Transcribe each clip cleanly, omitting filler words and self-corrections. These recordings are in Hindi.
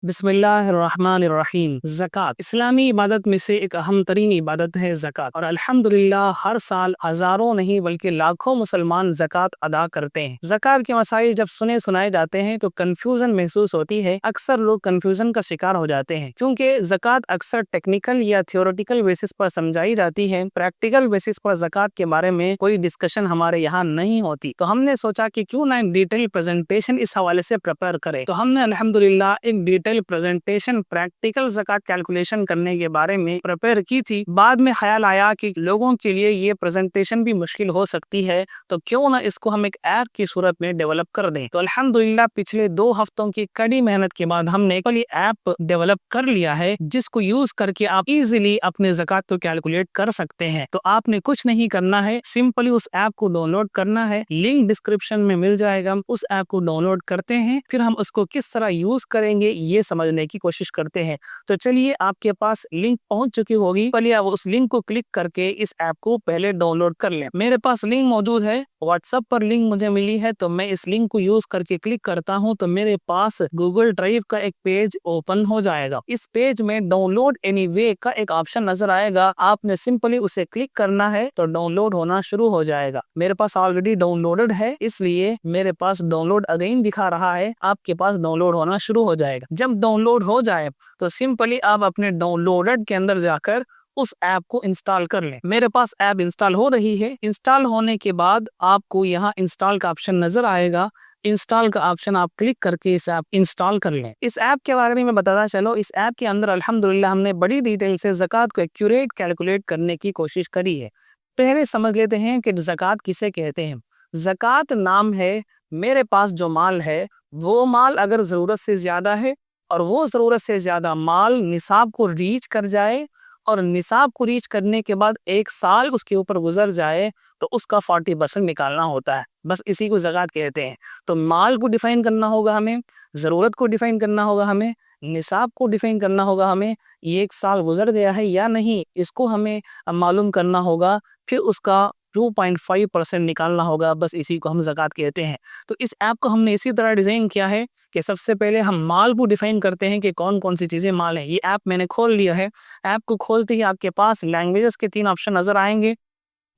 बिस्मिल्लाहिर्रहमानिर्रहीम। ज़कात इस्लामी इबादत में से एक अहम तरीन इबादत है ज़कात, और अल्हम्दुलिल्लाह हर साल हज़ारों नहीं बल्कि लाखों मुसलमान ज़कात अदा करते हैं। ज़कात के मसाइल जब सुने सुनाए जाते हैं तो कन्फ्यूज़न महसूस होती है। अक्सर लोग कन्फ्यूज़न का शिकार हो जाते हैं क्योंकि ज़कात अक्सर टेक्निकल या थियोरेटिकल बेसिस पर समझाई जाती है। प्रैक्टिकल बेसिस पर ज़कात के बारे में कोई डिस्कशन हमारे यहाँ नहीं होती, तो हमने सोचा कि क्यों ना डिटेल प्रेजेंटेशन इस हवाले से प्रिपेयर करें। तो हमने अल्हम्दुलिल्लाह एक डिटेल प्रेजेंटेशन प्रैक्टिकल ज़कात कैलकुलेशन करने के बारे में प्रिपेयर की थी। बाद में ख्याल आया कि लोगों के लिए ये प्रेजेंटेशन भी मुश्किल हो सकती है, तो क्यों ना इसको हम एक ऐप की सूरत में डेवलप कर दें। तो अल्हम्दुलिल्लाह पिछले 2 हफ्तों की कड़ी मेहनत के बाद हमने एक ऐप डेवलप कर लिया है, जिसको यूज करके आप इजीली अपने ज़कात को कैलकुलेट कर सकते हैं। तो आपने कुछ नहीं करना है, सिंपली उस ऐप को डाउनलोड करना है। लिंक डिस्क्रिप्शन में मिल जाएगा। उस ऐप को डाउनलोड करते हैं, फिर हम उसको किस तरह यूज करेंगे ये समझने की कोशिश करते हैं। तो चलिए, आपके पास लिंक पहुंच चुकी होगी, पहले आप उस लिंक को क्लिक करके इस ऐप को पहले डाउनलोड कर लें। मेरे पास लिंक मौजूद है, व्हाट्सएप पर लिंक मुझे मिली है, तो मैं इस लिंक को यूज करके क्लिक करता हूं तो मेरे पास गूगल ड्राइव का एक पेज ओपन हो जाएगा। इस पेज में डाउनलोड एनीवे का एक ऑप्शन नजर आएगा। आपने सिंपली उसे क्लिक करना है तो डाउनलोड होना शुरू हो जाएगा। मेरे पास ऑलरेडी डाउनलोडेड है, इसलिए मेरे पास डाउनलोड अगेन दिखा रहा है। आपके पास डाउनलोड होना शुरू हो जाएगा। जब डाउनलोड हो जाए तो सिंपली आप अपने डाउनलोडेड के अंदर जाकर उस ऐप को इंस्टॉल कर लें। मेरे पास ऐप इंस्टॉल हो रही है। इंस्टॉल होने के बाद आपको यहाँ इंस्टॉल का ऑप्शन नजर आएगा। इंस्टॉल का ऑप्शन आप क्लिक करके इस ऐप इंस्टॉल कर लें। इस ऐप के बारे में मैं बताना चलो, इस ऐप के अंदर अल्हम्दुलिल्लाह हमने बड़ी डिटेल से ज़कात को एक्यूरेट कैलकुलेट करने की कोशिश करी है। पहले समझ लेते हैं कि ज़कात किसे कहते हैं। ज़कात नाम है, मेरे पास जो माल है वो माल अगर ज़रूरत से ज़्यादा है और वो ज़रूरत से ज़्यादा माल निसाब को रीच कर जाए और निसाब को रीच करने के बाद 1 साल उसके ऊपर गुजर जाए तो उसका 40% निकालना होता है। बस इसी को ज़कात कहते हैं। तो माल को डिफाइन करना होगा हमें, ज़रूरत को डिफाइन करना होगा हमें, निसाब को डिफाइन करना होगा हमें। ये 1 साल गुजर गया है या नहीं, इसको हमें मालूम करना होगा। फिर उसका 2.5% निकालना होगा। बस इसी को हम ज़कात कहते हैं। तो इस ऐप को हमने इसी तरह डिज़ाइन किया है कि सबसे पहले हम माल को डिफाइन करते हैं कि कौन कौन सी चीज़ें माल हैं। ये ऐप मैंने खोल लिया है। ऐप को खोलते ही आपके पास लैंग्वेजेस के 3 ऑप्शन नज़र आएंगे।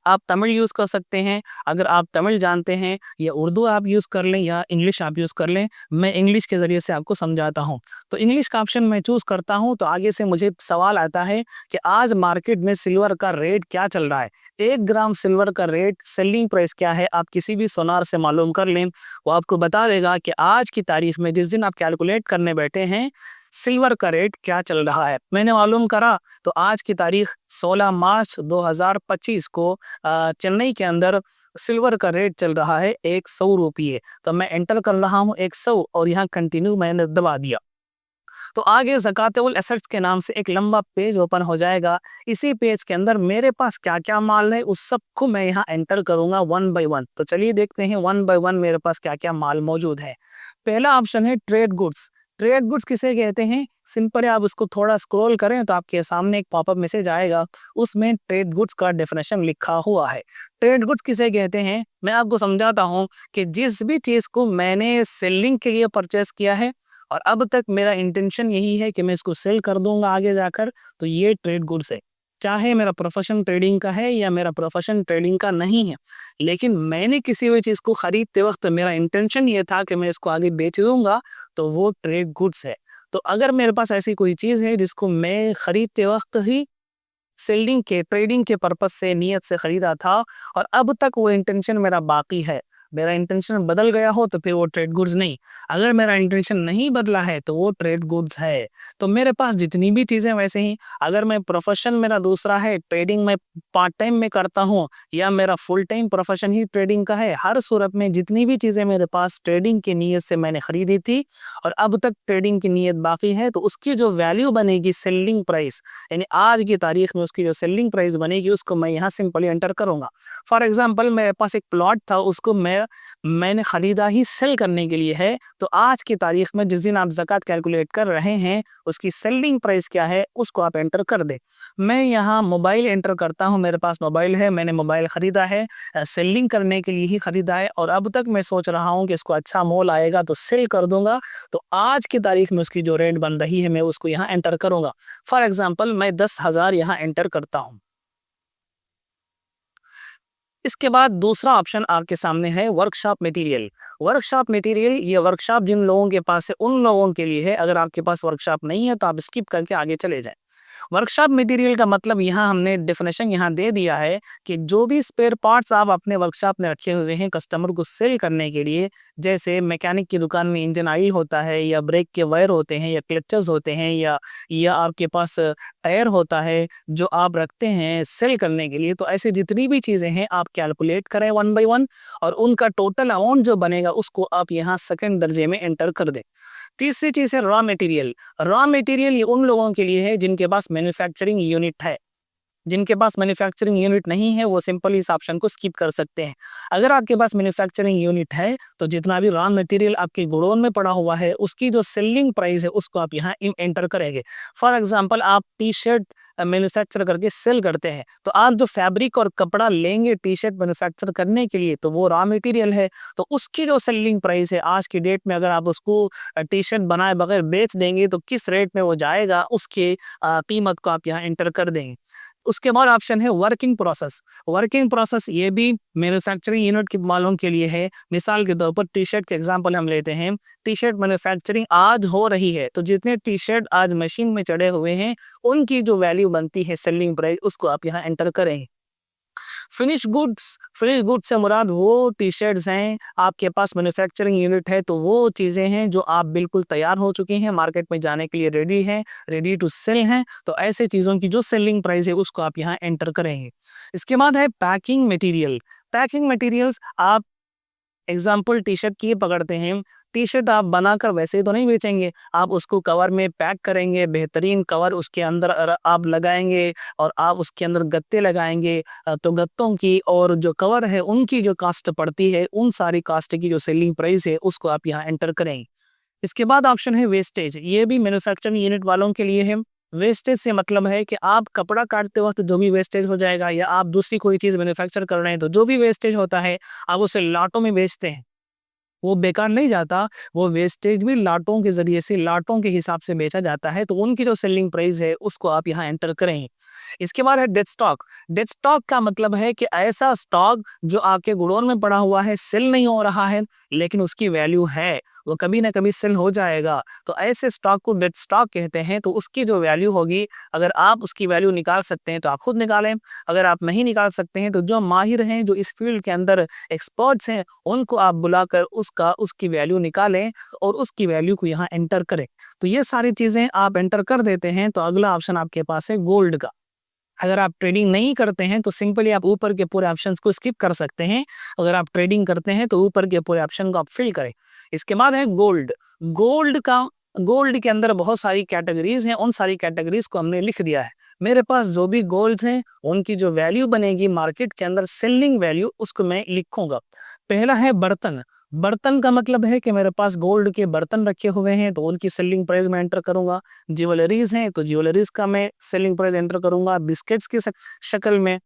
आप तमिल यूज़ कर सकते हैं, अगर आप तमिल जानते हैं, या उर्दू आप यूज़ कर लें या इंग्लिश आप यूज़ कर लें। मैं इंग्लिश के ज़रिए से आपको समझाता हूँ। तो इंग्लिश का ऑप्शन मैं चूज़ करता हूँ तो आगे से मुझे सवाल आता है कि आज मार्केट में सिल्वर का रेट क्या चल रहा है। 1 ग्राम सिल्वर का रेट सेलिंग प्राइस क्या है, आप किसी भी सोनार से मालूम कर लें। वो आपको बता देगा कि आज की तारीख में जिस दिन आप कैलकुलेट करने बैठे हैं सिल्वर का रेट क्या चल रहा है। मैंने मालूम करा तो आज की तारीख 16 मार्च 2025 को चेन्नई के अंदर सिल्वर का रेट चल रहा है 100 रुपये। तो मैं एंटर कर रहा हूँ 100 और यहाँ कंटिन्यू मैंने दबा दिया। तो आगे ज़कातुल एसेट्स के नाम से एक लंबा पेज ओपन हो जाएगा। इसी पेज के अंदर मेरे पास क्या क्या माल है उस सब को मैं यहाँ एंटर करूँगा 1 बाय 1। तो चलिए देखते हैं 1 बाय 1 मेरे पास क्या क्या माल मौजूद है। पहला ऑप्शन है ट्रेड गुड्स। ट्रेड गुड्स किसे कहते हैं, सिंपल आप उसको थोड़ा स्क्रॉल करें तो आपके सामने एक पॉपअप मैसेज आएगा, उसमें ट्रेड गुड्स का डेफिनेशन लिखा हुआ है। ट्रेड गुड्स किसे कहते हैं मैं आपको समझाता हूँ कि जिस भी चीज़ को मैंने सेलिंग के लिए परचेस किया है और अब तक मेरा इंटेंशन यही है कि मैं इसको सेल कर दूंगा आगे जाकर, तो ये ट्रेड गुड्स है। चाहे मेरा प्रोफेशन ट्रेडिंग का है या मेरा प्रोफेशन ट्रेडिंग का नहीं है, लेकिन मैंने किसी भी चीज़ को खरीदते वक्त मेरा इंटेंशन ये था कि मैं इसको आगे बेच दूंगा, तो वो ट्रेड गुड्स है। तो अगर मेरे पास ऐसी कोई चीज़ है जिसको मैं खरीदते वक्त ही सेलिंग के ट्रेडिंग के पर्पज से नीयत से खरीदा था और अब तक वो इंटेंशन मेरा बाकी है, मेरा इंटेंशन बदल गया हो तो फिर वो ट्रेड गुड्स नहीं। अगर मेरा इंटेंशन नहीं बदला है तो वो ट्रेड गुड्स है। तो मेरे पास जितनी भी चीज़ें वैसे ही, अगर मैं प्रोफेशन मेरा दूसरा है, ट्रेडिंग में पार्ट टाइम में करता हूँ या मेरा फुल टाइम प्रोफेशन ही ट्रेडिंग का है, हर सूरत में जितनी भी चीज़ें मेरे पास ट्रेडिंग की नीयत से मैंने खरीदी थी और अब तक ट्रेडिंग की नीयत बाकी है, तो उसकी जो वैल्यू बनेगी सेलिंग प्राइस, यानी आज की तारीख में उसकी जो सेलिंग प्राइस बनेगी उसको मैं यहाँ सिंपली एंटर करूँगा। फॉर एग्जाम्पल मेरे पास एक प्लॉट था, उसको मैं है, मैंने ख़रीदा ही सेल करने के लिए है, तो आज की तारीख में जिस दिन आप ज़कात कैलकुलेट कर रहे हैं, उसकी सेलिंग प्राइस क्या है उसको आप एंटर कर दें। मैं यहाँ मोबाइल एंटर करता हूँ, मेरे पास मोबाइल है, मैंने मोबाइल ख़रीदा है, सेलिंग करने के लिए ही ख़रीदा है और अब तक मैं सोच रहा हूँ कि इसको अच्छा मोल आएगा तो सेल कर दूँगा। तो आज की तारीख में उसकी जो रेट बन रही है मैं उसको यहाँ एंटर करूँगा। फॉर एग्ज़ाम्पल मैं 10,000 यहाँ एंटर करता हूँ। इसके बाद दूसरा ऑप्शन आपके सामने है वर्कशॉप मटेरियल। वर्कशॉप मटेरियल ये वर्कशॉप जिन लोगों के पास है उन लोगों के लिए है, अगर आपके पास वर्कशॉप नहीं है तो आप स्किप करके आगे चले जाएं। वर्कशॉप मटेरियल का मतलब यहाँ हमने डेफिनेशन यहाँ दे दिया है कि जो भी स्पेयर पार्ट्स आप अपने वर्कशॉप में रखे हुए हैं कस्टमर को सेल करने के लिए, जैसे मैकेनिक की दुकान में इंजन ऑयल होता है या ब्रेक के वायर होते हैं या क्लचर्स होते हैं या आपके पास टायर होता है जो आप रखते हैं सेल करने के लिए, तो ऐसे जितनी भी चीज़ें हैं आप कैलकुलेट करें वन बाई वन और उनका टोटल अमाउंट जो बनेगा उसको आप यहाँ सेकंड दर्जे में एंटर कर दें। तीसरी चीज़ है रॉ मटेरियल। रॉ मटेरियल ये उन लोगों के लिए है जिनके पास मैन्युफैक्चरिंग यूनिट है। जिनके पास मैन्युफैक्चरिंग यूनिट नहीं है वो सिंपली इस ऑप्शन को स्किप कर सकते हैं। अगर आपके पास मैन्युफैक्चरिंग यूनिट है तो जितना भी रॉ मटेरियल आपके गोडाउन में पड़ा हुआ है उसकी जो सेलिंग प्राइस है उसको आप यहाँ एंटर करेंगे। फॉर एग्जांपल आप टी शर्ट मैन्युफैक्चर करके सेल करते हैं, तो आप जो फैब्रिक और कपड़ा लेंगे टी शर्ट मैन्युफैक्चर करने के लिए तो वो रॉ मटेरियल है, तो उसकी जो सेलिंग प्राइस है आज की डेट में अगर आप उसको टी शर्ट बनाए बगैर बेच देंगे तो किस रेट में वो जाएगा उसके कीमत को आप यहाँ एंटर कर देंगे। उसके बाद ऑप्शन है वर्किंग प्रोसेस। वर्किंग प्रोसेस ये भी मैन्युफैक्चरिंग यूनिट के मालों के लिए है। मिसाल के तौर पर टी शर्ट के एग्जांपल हम लेते हैं, टी शर्ट मैन्युफैक्चरिंग आज हो रही है तो जितने टी शर्ट आज मशीन में चढ़े हुए हैं उनकी जो वैल्यू बनती है सेलिंग प्राइस उसको आप यहाँ एंटर करें। फिनिश गुड्स से मुराद वो टी शर्ट्स हैं, आपके पास मैन्युफैक्चरिंग यूनिट है तो वो चीज़ें हैं जो आप बिल्कुल तैयार हो चुकी हैं, मार्केट में जाने के लिए रेडी हैं, रेडी टू सेल हैं, तो ऐसे चीज़ों की जो सेलिंग प्राइस है उसको आप यहाँ एंटर करेंगे। इसके बाद है पैकिंग मटेरियल। पैकिंग मटेरियल्स आप एग्जाम्पल टी शर्ट की पकड़ते हैं, टी शर्ट आप बनाकर वैसे तो नहीं बेचेंगे, आप उसको कवर में पैक करेंगे, बेहतरीन कवर उसके अंदर आप लगाएंगे और आप उसके अंदर गत्ते लगाएंगे, तो गत्तों की और जो कवर है उनकी जो कास्ट पड़ती है उन सारी कास्ट की जो सेलिंग प्राइस है उसको आप यहाँ एंटर करें। इसके बाद ऑप्शन है वेस्टेज। ये भी मैन्युफैक्चरिंग यूनिट वालों के लिए है। वेस्टेज से मतलब है कि आप कपड़ा काटते वक्त जो भी वेस्टेज हो जाएगा या आप दूसरी कोई चीज़ मैन्युफैक्चर कर रहे हैं तो जो भी वेस्टेज होता है आप उसे लाटों में बेचते हैं, वो बेकार नहीं जाता, वो वेस्टेज भी लाटों के ज़रिए से लाटों के हिसाब से बेचा जाता है, तो उनकी जो सेलिंग प्राइस है उसको आप यहाँ एंटर करें। इसके बाद है डेड स्टॉक। डेड स्टॉक का मतलब है कि ऐसा स्टॉक जो आपके गोडाउन में पड़ा हुआ है, सेल नहीं हो रहा है लेकिन उसकी वैल्यू है, वो कभी ना कभी सेल हो जाएगा, तो ऐसे स्टॉक को डेड स्टॉक कहते हैं। तो उसकी जो वैल्यू होगी, अगर आप उसकी वैल्यू निकाल सकते हैं तो आप खुद निकालें, अगर आप नहीं निकाल सकते हैं तो जो माहिर हैं, जो इस फील्ड के अंदर एक्सपर्ट्स हैं, उनको आप बुलाकर उसकी वैल्यू निकालें और उसकी वैल्यू को यहाँ एंटर करें। तो ये सारी चीज़ें आप एंटर कर देते हैं तो अगला ऑप्शन आपके पास है गोल्ड का। अगर आप ट्रेडिंग नहीं करते हैं तो सिंपली आप ऊपर के पूरे ऑप्शंस को स्किप कर सकते हैं, अगर आप ट्रेडिंग करते हैं तो ऊपर के पूरे ऑप्शन को आप फिल करें। इसके बाद है गोल्ड। गोल्ड के अंदर बहुत सारी कैटेगरीज हैं, उन सारी कैटेगरीज को हमने लिख दिया है। मेरे पास जो भी गोल्ड्स हैं उनकी जो वैल्यू बनेगी मार्केट के अंदर, सेलिंग वैल्यू, उसको मैं लिखूंगा। पहला है बर्तन। बर्तन का मतलब है कि मेरे पास गोल्ड के बर्तन रखे हुए हैं तो उनकी सेलिंग प्राइस मैं एंटर करूंगा। ज्वेलरीज हैं तो ज्वेलरीज का मैं सेलिंग प्राइस एंटर करूंगा। बिस्किट्स की शक्ल में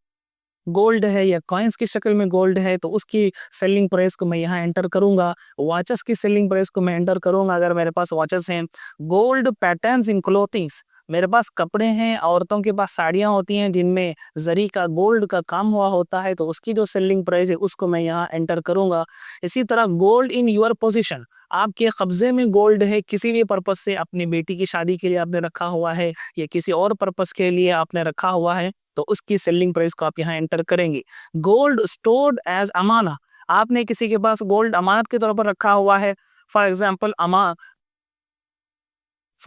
गोल्ड है या कॉइन्स की शक्ल में गोल्ड है तो उसकी सेलिंग प्राइस को मैं यहाँ एंटर करूंगा। वॉचेस की सेलिंग प्राइस को मैं एंटर करूंगा अगर मेरे पास वॉचेस हैं। गोल्ड पैटर्न्स इन क्लोथिंग्स, मेरे पास कपड़े हैं, औरतों के पास साड़ियाँ होती हैं जिनमें जरी का गोल्ड का काम हुआ होता है तो उसकी जो सेलिंग प्राइस है उसको मैं यहाँ एंटर करूंगा। इसी तरह गोल्ड इन योर पोजीशन, आपके कब्जे में गोल्ड है, किसी भी पर्पज से अपनी बेटी की शादी के लिए आपने रखा हुआ है या किसी और पर्पज के लिए आपने रखा हुआ है तो उसकी सेलिंग प्राइस को आप यहाँ एंटर करेंगे। गोल्ड स्टोर्ड एज अमाना, आपने किसी के पास गोल्ड अमानत के तौर पर रखा हुआ है, फॉर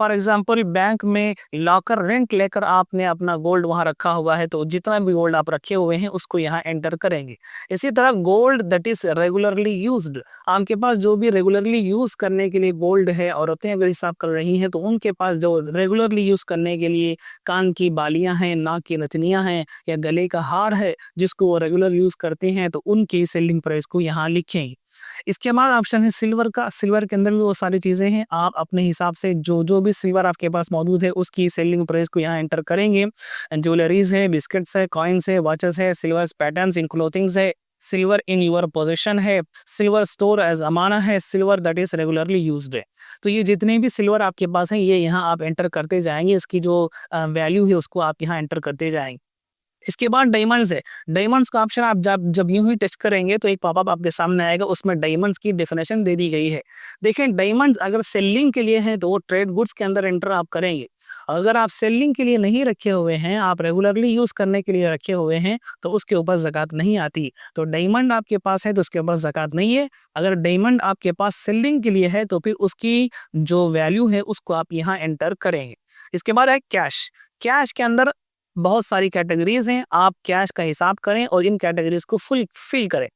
फॉर एग्जांपल बैंक में लॉकर रेंट लेकर आपने अपना गोल्ड वहां रखा हुआ है, तो जितना भी गोल्ड आप रखे हुए हैं उसको यहाँ एंटर करेंगे। इसी तरह gold that is regularly used, आपके पास जो भी रेगुलरली यूज करने के लिए गोल्ड है, औरतें अगर हिसाब कर रही हैं तो उनके पास जो रेगुलरली यूज करने के लिए कान की बालियां हैं, नाक की नथनियां हैं या गले का हार है जिसको वो रेगुलर यूज करते हैं, तो उनकी सेलिंग प्राइस को यहाँ लिखें। इसके बाद ऑप्शन है सिल्वर का। सिल्वर के अंदर भी वो सारी चीजें हैं, आप अपने हिसाब से जो जो भी सिल्वर आपके पास मौजूद है उसकी सेलिंग प्राइस को यहाँ एंटर करेंगे। ज्वेलरीज है, बिस्किट्स है, कॉइन्स है, वॉचेस है, सिल्वर पैटर्न्स इन क्लोथिंग्स है, सिल्वर इन योर पोजेशन है, सिल्वर स्टोर एज अमाना है, silver that is regularly used है। तो ये जितने भी सिल्वर आपके पास है ये यहाँ आप एंटर करते जाएंगे, इसकी जो वैल्यू है उसको आप यहाँ एंटर करते जाएंगे। इसके बाद डायमंड्स है। डायमंड्स का ऑप्शन आप जब जब यूं ही टेस्ट करेंगे तो एक पॉपअप आपके सामने आएगा, उसमें डायमंड्स की डेफिनेशन दे दी गई है। देखें, डायमंड्स अगर सेलिंग के लिए हैं तो वो ट्रेड गुड्स के अंदर एंटर आप करेंगे। अगर आप सेलिंग के लिए नहीं रखे हुए हैं, आप रेगुलरली यूज करने के लिए रखे हुए हैं, तो उसके ऊपर ज़कात नहीं आती। तो डायमंड आपके पास है तो उसके ऊपर ज़कात नहीं है। अगर डायमंड आपके पास सेलिंग के लिए है तो फिर उसकी जो वैल्यू है उसको आप यहाँ एंटर करेंगे। इसके बाद है कैश। कैश के अंदर बहुत सारी कैटेगरीज हैं, आप कैश का हिसाब करें और इन कैटेगरीज को फुल फिल करें।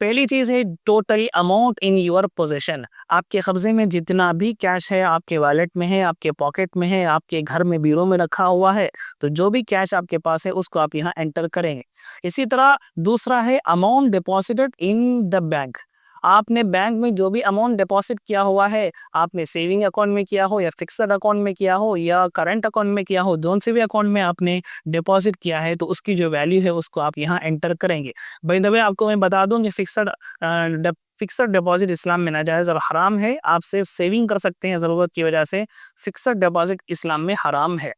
पहली चीज है total amount in your possession, आपके कब्जे में जितना भी कैश है, आपके वॉलेट में है, आपके पॉकेट में है, आपके घर में बीरो में रखा हुआ है, तो जो भी कैश आपके पास है उसको आप यहाँ एंटर करेंगे। इसी तरह दूसरा है amount deposited in the bank, आपने बैंक में जो भी अमाउंट डिपॉजिट किया हुआ है, आपने सेविंग अकाउंट में किया हो या फिक्स्ड अकाउंट में किया हो या करंट अकाउंट में किया हो, जोन से भी अकाउंट में आपने डिपॉजिट किया है तो उसकी जो वैल्यू है उसको आप यहाँ एंटर करेंगे। बाय द वे आपको मैं बता दूं कि फिक्स्ड डिपॉजिट इस्लाम में नाजायज़ और हराम है। आप सिर्फ सेविंग कर सकते हैं ज़रूरत की वजह से, फिक्स्ड डिपॉजिट इस्लाम में हराम है।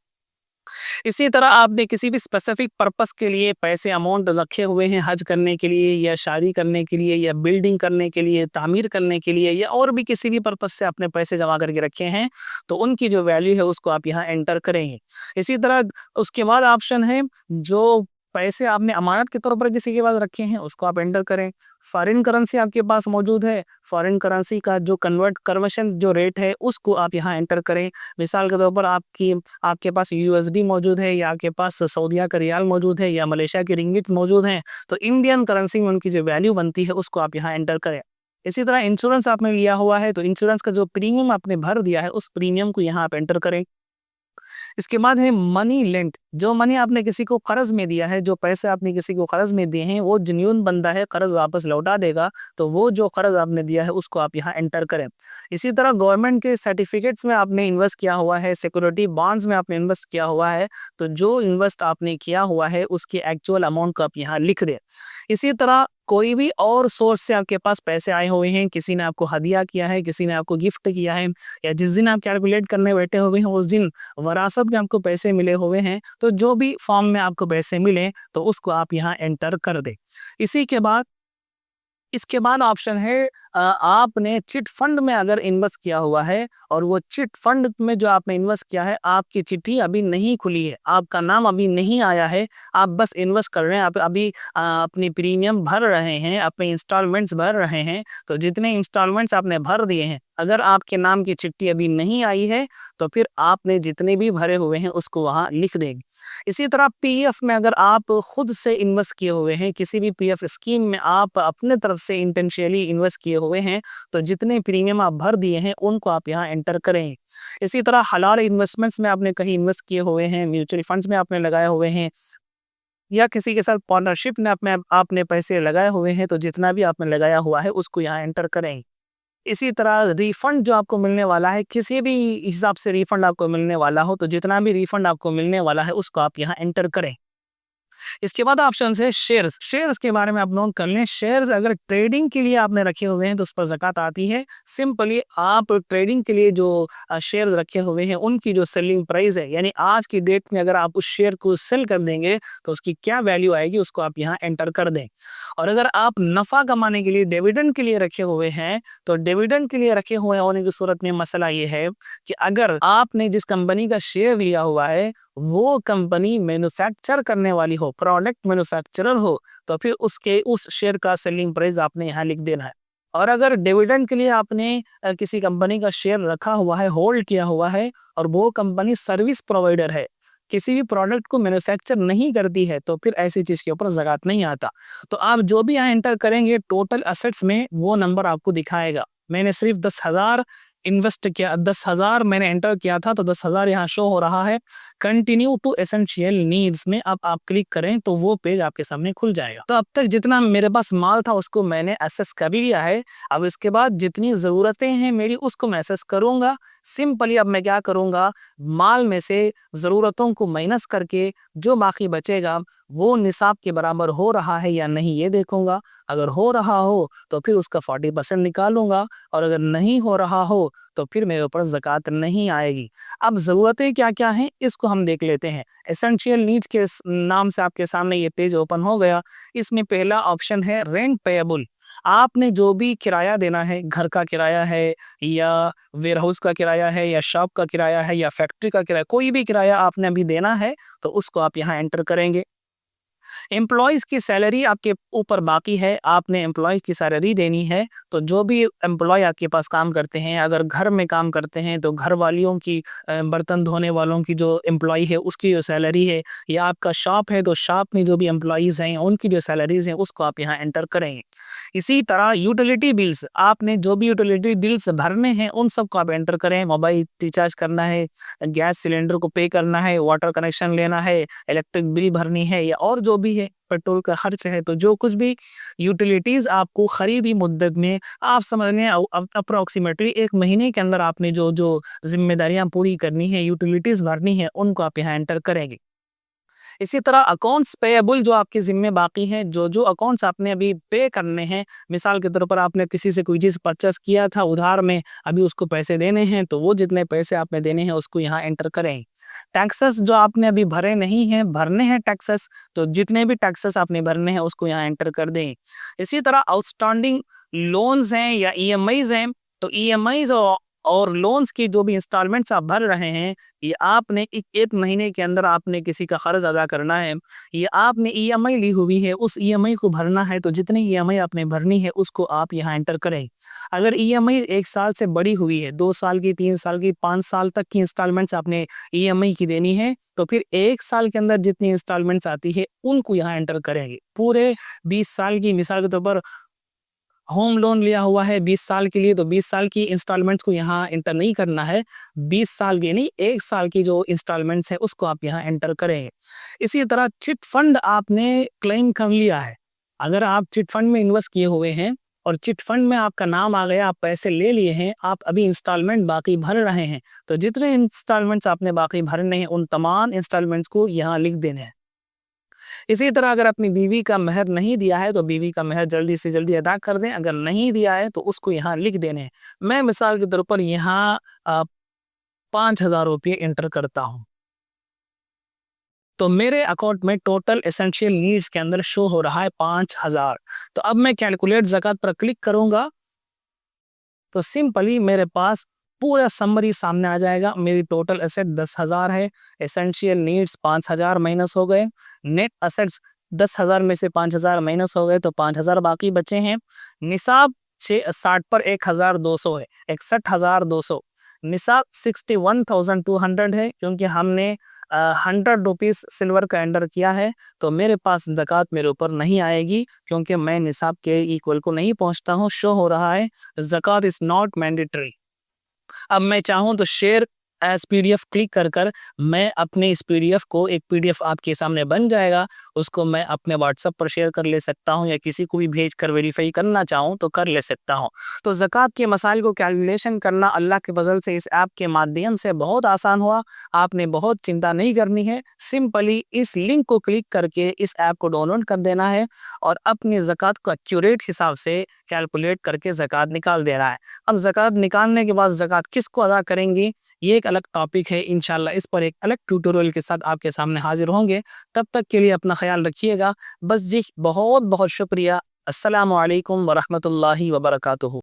इसी तरह आपने किसी भी स्पेसिफिक पर्पस के लिए पैसे अमाउंट रखे हुए हैं, हज करने के लिए या शादी करने के लिए या बिल्डिंग करने के लिए, तामीर करने के लिए या और भी किसी भी पर्पस से आपने पैसे जमा करके रखे हैं, तो उनकी जो वैल्यू है उसको आप यहाँ एंटर करेंगे। इसी तरह उसके बाद ऑप्शन है जो पैसे आपने अमानत के तौर पर किसी के पास रखे हैं उसको आप एंटर करें। फॉरेन करेंसी आपके पास मौजूद है, फॉरेन करेंसी का जो कन्वर्शन जो रेट है उसको आप यहाँ एंटर करें। मिसाल के तौर पर आपके पास यूएसडी मौजूद है या आपके पास सऊदीया का रियाल मौजूद है या मलेशिया के रिंगिट मौजूद हैं, तो इंडियन करेंसी में उनकी जो वैल्यू बनती है उसको आप यहाँ एंटर करें। इसी तरह इंश्योरेंस आपने लिया हुआ है तो इंश्योरेंस का जो प्रीमियम आपने भर दिया है उस प्रीमियम को यहाँ आप एंटर करें। इसके बाद है मनी लेंट, जो मनी आपने किसी को कर्ज में दिया है, जो पैसे आपने किसी को कर्ज में दिए हैं वो जेन्युइन बंदा है, कर्ज वापस लौटा देगा, तो वो जो कर्ज आपने दिया है उसको आप यहाँ एंटर करें। इसी तरह गवर्नमेंट के सर्टिफिकेट्स में आपने इन्वेस्ट किया हुआ है, सिक्योरिटी बॉन्ड्स में आपने इन्वेस्ट किया हुआ है, तो जो इन्वेस्ट आपने किया हुआ है उसकी एक्चुअल अमाउंट को आप यहाँ लिख दें। इसी तरह कोई भी और सोर्स से आपके पास पैसे आए हुए हैं, किसी ने आपको हदिया किया है, किसी ने आपको गिफ्ट किया है, या जिस दिन आप कैलकुलेट करने बैठे हुए हैं उस दिन वरासत में आपको पैसे मिले हुए हैं, तो जो भी फॉर्म में आपको पैसे मिले तो उसको आप यहाँ एंटर कर दें। इसके बाद ऑप्शन है आपने चिट फंड में अगर इन्वेस्ट किया हुआ है और वो चिट फंड में जो आपने इन्वेस्ट किया है आपकी चिट्ठी अभी नहीं खुली है, आपका नाम अभी नहीं आया है, आप बस इन्वेस्ट कर रहे हैं, आप अभी अपनी प्रीमियम भर रहे हैं, अपने इंस्टॉलमेंट्स भर रहे हैं, तो जितने इंस्टॉलमेंट्स आपने भर दिए हैं अगर आपके नाम की चिट्ठी अभी नहीं आई है तो फिर आपने जितने भी भरे हुए हैं उसको वहाँ लिख देंगे। इसी तरह पीएफ में अगर आप खुद से इन्वेस्ट किए हुए हैं, किसी भी पीएफ स्कीम में आप अपने तरफ से इंटेंशियली इन्वेस्ट किए हुए हैं, तो जितने प्रीमियम आप भर दिए हैं उनको आप यहाँ एंटर करें। इसी तरह हलाल इन्वेस्टमेंट्स में आपने कहीं इन्वेस्ट किए हुए हैं, म्यूचुअल फंड्स में आपने लगाए हुए हैं या किसी के साथ पार्टनरशिप में आपने पैसे लगाए हुए हैं, तो जितना भी आपने लगाया हुआ है उसको यहाँ एंटर करें। इसी तरह रिफंड जो आपको मिलने वाला है, किसी भी हिसाब से रिफंड आपको मिलने वाला हो, तो जितना भी रिफंड आपको मिलने वाला है उसको आप यहाँ एंटर करें। इसके बाद ऑप्शन है शेयर्स। शेयर्स के बारे में आप नोट कर लें, शेयर्स अगर ट्रेडिंग के लिए आपने रखे हुए हैं तो उस पर ज़कात आती है। सिंपली आप ट्रेडिंग के लिए जो शेयर्स रखे हुए हैं उनकी जो सेलिंग प्राइस है, यानी आज की डेट में अगर आप उस शेयर को सेल कर देंगे तो उसकी क्या वैल्यू आएगी उसको आप यहाँ एंटर कर दें। और अगर आप नफ़ा कमाने के लिए डिविडेंड के लिए रखे हुए हैं, तो डिविडेंड के लिए रखे हुए होने की सूरत में मसला ये है कि अगर आपने जिस कंपनी का शेयर लिया हुआ है वो कंपनी मैन्युफैक्चर करने वाली हो, प्रोडक्ट मैन्युफैक्चरर हो, तो फिर उस शेयर का सेलिंग प्राइस आपने यहाँ लिख देना है। और अगर डिविडेंड के लिए आपने किसी कंपनी का शेयर रखा हुआ है, होल्ड किया हुआ है, और वो कंपनी सर्विस प्रोवाइडर है, किसी भी प्रोडक्ट को मैन्युफैक्चर नहीं करती है, तो फिर ऐसी चीज़ के ऊपर ज़कात नहीं आता। तो आप जो भी यहाँ एंटर करेंगे टोटल असेट्स में वो नंबर आपको दिखाएगा। मैंने सिर्फ 10,000 इन्वेस्ट किया, 10,000 मैंने एंटर किया था, तो 10,000 यहाँ शो हो रहा है। कंटिन्यू टू एसेंशियल नीड्स में अब आप क्लिक करें तो वो पेज आपके सामने खुल जाएगा। तो अब तक जितना मेरे पास माल था उसको मैंने असेस कर लिया है। अब इसके बाद जितनी ज़रूरतें हैं मेरी उसको मैं असेस करूँगा। सिंपली अब मैं क्या करूँगा, माल में से ज़रूरतों को माइनस करके जो बाकी बचेगा वो निसाब के बराबर हो रहा है या नहीं ये देखूँगा। अगर हो रहा हो तो फिर उसका 40% निकालूँगा, और अगर नहीं हो रहा हो तो फिर मेरे ऊपर ज़कात नहीं आएगी। अब ज़रूरतें क्या-क्या हैं इसको हम देख लेते हैं। एसेंशियल नीड्स के नाम से आपके सामने ये पेज ओपन हो गया। इसमें पहला ऑप्शन है रेंट पेएबल। आपने जो भी किराया देना है, घर का किराया है या वेयरहाउस का किराया है या शॉप का किराया है या फैक्ट्री का किराया, कोई भी किराया आपने अभी देना है तो उसको आप यहाँ एंटर करेंगे। एम्प्लॉइज़ की सैलरी आपके ऊपर बाकी है, आपने एम्प्लॉइज़ की सैलरी देनी है। तो जो भी एम्प्लॉय आपके पास काम करते हैं, अगर घर में काम करते हैं तो घर वालियों की, बर्तन धोने वालों की जो एम्प्लॉय है उसकी जो सैलरी है, या आपका शॉप है तो शॉप में जो भी एम्प्लॉइज़ हैं उनकी जो सैलरीज़ हैं उसको आप यहाँ एंटर करेंगे। इसी तरह यूटिलिटी बिल्स, आपने जो भी यूटिलिटी बिल्स भरने हैं उन सबको आप एंटर करें। मोबाइल रिचार्ज करना है, गैस सिलेंडर को पे करना है, वाटर कनेक्शन लेना है, इलेक्ट्रिक बिल भरनी है, या और जो भी है, पेट्रोल का खर्च है, तो जो कुछ भी यूटिलिटीज़ आपको करीबी मुद्दत में, आप समझ लें अप्रॉक्सीमेटली 1 महीने के अंदर आपने जो जो ज़िम्मेदारियाँ पूरी करनी है, यूटिलिटीज़ भरनी है, उनको आप यहाँ एंटर करेंगे। इसी तरह अकाउंट्स पेएबल जो आपके ज़िम्मे बाकी हैं, जो अकाउंट्स आपने अभी पे करने हैं, मिसाल के तौर पर आपने किसी से कोई चीज़ परचेज़ किया था उधार में, अभी उसको पैसे देने हैं, तो वो जितने पैसे आपने देने हैं उसको यहाँ एंटर करें। टैक्सेस जो आपने अभी भरे नहीं हैं, भरने हैं टैक्सेस, तो जितने भी टैक्सेस आपने भरने हैं उसको यहाँ एंटर कर दें। इसी तरह आउटस्टैंडिंग लोन्स हैं या ईएमआईज़ हैं, तो ईएमआईज़ और लोन्स की जो भी इंस्टॉलमेंट्स आप भर रहे हैं, ये आपने एक महीने के अंदर आपने किसी का कर्ज अदा करना है, ये आपने ईएमआई ली हुई है, उस ईएमआई को भरना है, तो जितनी ईएमआई आपने भरनी है उसको आप यहाँ एंटर करें। अगर ईएमआई 1 साल से बड़ी हुई है, 2 साल की, 3 साल की, 5 साल तक की इंस्टॉलमेंट्स आपने ईएमआई की देनी है, तो फिर 1 साल के अंदर जितनी इंस्टॉलमेंट्स आती है उनको यहाँ एंटर करेंगे। पूरे 20 साल की, मिसाल के तौर पर होम लोन लिया हुआ है 20 साल के लिए, तो 20 साल की इंस्टॉलमेंट्स को यहाँ एंटर नहीं करना है। 20 साल की नहीं, 1 साल की जो इंस्टॉलमेंट्स है उसको आप यहाँ एंटर करें। इसी तरह चिट फंड आपने क्लेम कर लिया है। अगर आप चिट फंड में इन्वेस्ट किए हुए हैं और चिट फंड में आपका नाम आ गया, आप पैसे ले लिए हैं, आप अभी इंस्टॉलमेंट बाकी भर रहे हैं, तो जितने इंस्टॉलमेंट्स आपने बाकी भरने हैं उन तमाम इंस्टॉलमेंट्स को यहाँ लिख देने हैं। इसी तरह अगर अपनी बीवी का मेहर नहीं दिया है तो बीवी का मेहर जल्दी से जल्दी अदा कर दें, अगर नहीं दिया है तो उसको यहाँ लिख देने हैं। मैं मिसाल के तौर पर यहाँ 5,000 रुपये एंटर करता हूँ, तो मेरे अकाउंट में टोटल एसेंशियल नीड्स के अंदर शो हो रहा है 5,000। तो अब मैं कैलकुलेट ज़कात पर क्लिक करूँगा तो सिंपली मेरे पास पूरा समरी सामने आ जाएगा। मेरी टोटल एसेट 10,000 है, एसेंशियल नीड्स 5,000 माइनस हो गए, नेट असेट्स 10,000 में से 5,000 माइनस हो गए तो 5,000 बाकी बचे हैं। निसाब 60 पर 1,200 है, 61,200। निसाब 61,200 है, क्योंकि हमने 100 रुपीज़ सिल्वर का एंटर किया है, तो मेरे पास ज़कात मेरे ऊपर नहीं आएगी, क्योंकि मैं निसाब के इक्वल को नहीं पहुंचता हूं। शो हो रहा है ज़कात इज़ नॉट मैंडेटरी। अब मैं चाहूँ तो शेयर एज पीडीएफ क्लिक कर कर मैं अपने इस पीडीएफ को, एक पीडीएफ आपके सामने बन जाएगा, उसको मैं अपने व्हाट्सएप पर शेयर कर ले सकता हूँ, या किसी को भी भेज कर वेरीफाई करना चाहूँ तो कर ले सकता हूँ। तो ज़कात के मसाइल को कैलकुलेशन करना अल्लाह के फजल से इस ऐप के माध्यम से बहुत आसान हुआ। आपने बहुत चिंता नहीं करनी है, सिंपली इस लिंक को क्लिक करके इस ऐप को डाउनलोड कर देना है और अपनी ज़कात को एक्यूरेट हिसाब से कैलकुलेट करके ज़कात निकाल देना है। अब ज़कात निकालने के बाद ज़कात किसको अदा करेंगे, ये एक अलग टॉपिक है। इंशाल्लाह इस पर एक अलग ट्यूटोरियल के साथ आपके सामने हाजिर होंगे। तब तक के लिए अपना ख्याल रखिएगा। बस जी, बहुत बहुत शुक्रिया। अस्सलामु अलैकुम व रहमतुल्लाहि व बरकातुहू।